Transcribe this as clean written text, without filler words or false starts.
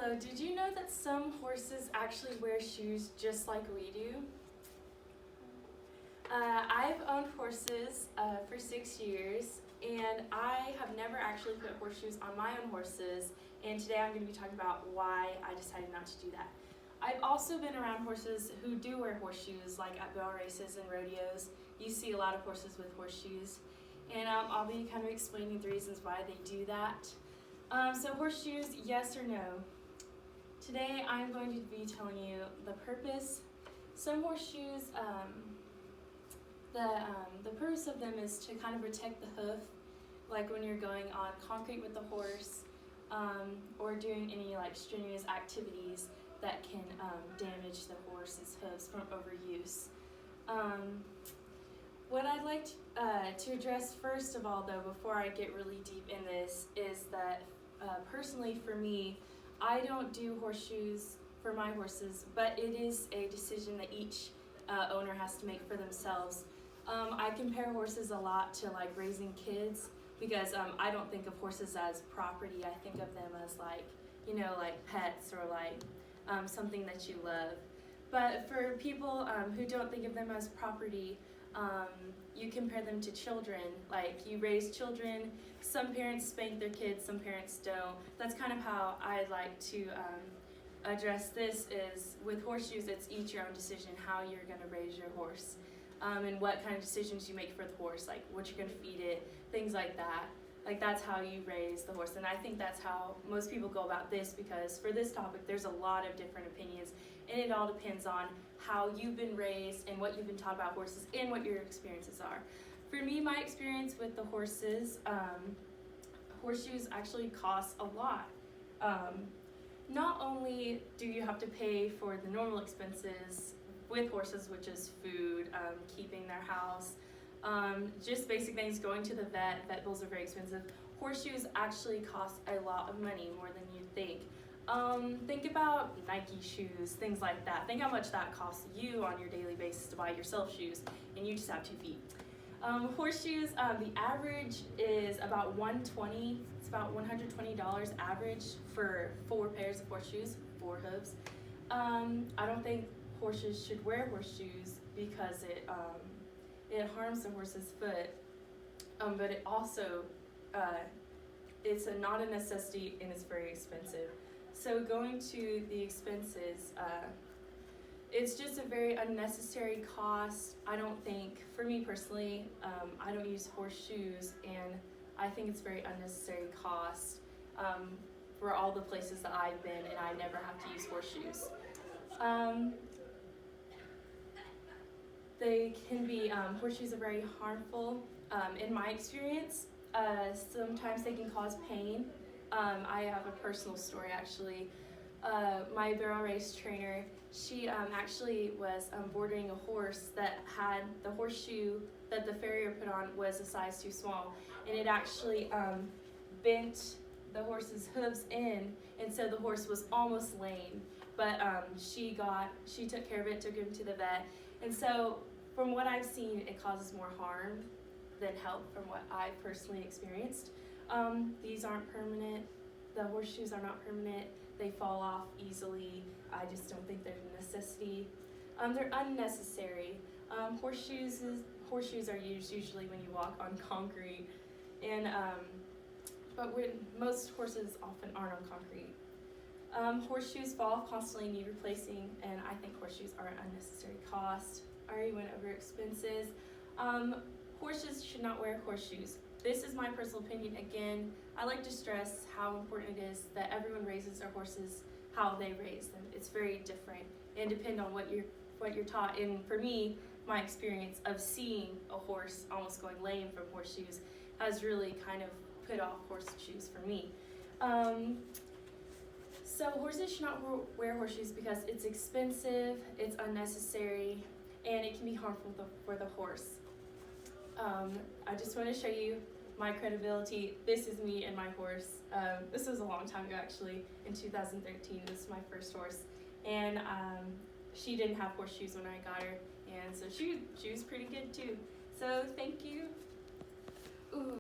Hello, did you know that some horses actually wear shoes just like we do? I've owned horses for 6 years, and I have never actually put horseshoes on my own horses, and today I'm going to be talking about why I decided not to do that. I've also been around horses who do wear horseshoes, like at barrel races and rodeos. You see a lot of horses with horseshoes, and I'll be kind of explaining the reasons why they do that. So horseshoes, yes or no? Today I'm going to be telling you the purpose. Some horseshoes, the purpose of them is to kind of protect the hoof, like when you're going on concrete with the horse, or doing any like strenuous activities that can damage the horse's hoofs from overuse. What I'd like to address first of all, though, before I get really deep in this, is that personally for me, I don't do horseshoes for my horses, but it is a decision that each owner has to make for themselves. I compare horses a lot to like raising kids because I don't think of horses as property. I think of them as like pets or like something that you love. But for people who don't think of them as property, you compare them to children. Like you raise children, some parents spank their kids, some parents don't. That's kind of how I like to address this is with horseshoes, it's each your own decision how you're going to raise your horse. And what kind of decisions you make for the horse, like what you're going to feed it, things like that. Like that's how you raise the horse. And I think that's how most people go about this because for this topic, there's a lot of different opinions and it all depends on how you've been raised and what you've been taught about horses and what your experiences are. For me, my experience with the horses, horseshoes actually cost a lot. Not only do you have to pay for the normal expenses with horses, which is food, keeping their house, just basic things, going to the vet bills are very expensive. Horseshoes actually cost a lot of money, more than you think. Think about Nike shoes, things like that. Think how much that costs you on your daily basis to buy yourself shoes, and you just have 2 feet. Horseshoes, the average is about $120. It's about $120 average for 4 pairs of horseshoes, 4 hooves. I don't think horses should wear horseshoes because it harms the horse's foot, but it also it's not a necessity and it's very expensive. So going to the expenses, it's just a very unnecessary cost. I don't think, for me personally, I don't use horseshoes, and I think it's very unnecessary cost for all the places that I've been, and I never have to use horseshoes. They can be, horseshoes are very harmful. In my experience, sometimes they can cause pain. I have a personal story actually. My barrel race trainer, she actually was boarding a horse that had the horseshoe that the farrier put on was a size too small, and it actually bent the horse's hooves in, and so the horse was almost lame. But she took care of it, took him to the vet, and so from what I've seen, it causes more harm than help from what I've personally experienced. These aren't permanent. The horseshoes are not permanent. They fall off easily. I just don't think they're a necessity. They're unnecessary. Horseshoes are used usually when you walk on concrete, and but when most horses often aren't on concrete. Horseshoes fall off constantly, need replacing, and I think horseshoes are an unnecessary cost. I already went over expenses. Horses should not wear horseshoes. This is my personal opinion. Again, I like to stress how important it is that everyone raises their horses how they raise them. It's very different and depend on what you're taught. And for me, my experience of seeing a horse almost going lame from horseshoes has really kind of put off horseshoes for me. So horses should not wear horseshoes because it's expensive, it's unnecessary, and it can be harmful for the horse. I just want to show you my credibility. This is me and my horse. This was a long time ago actually, in 2013. This is my first horse, and she didn't have horseshoes when I got her, and so she was pretty good too. So thank you.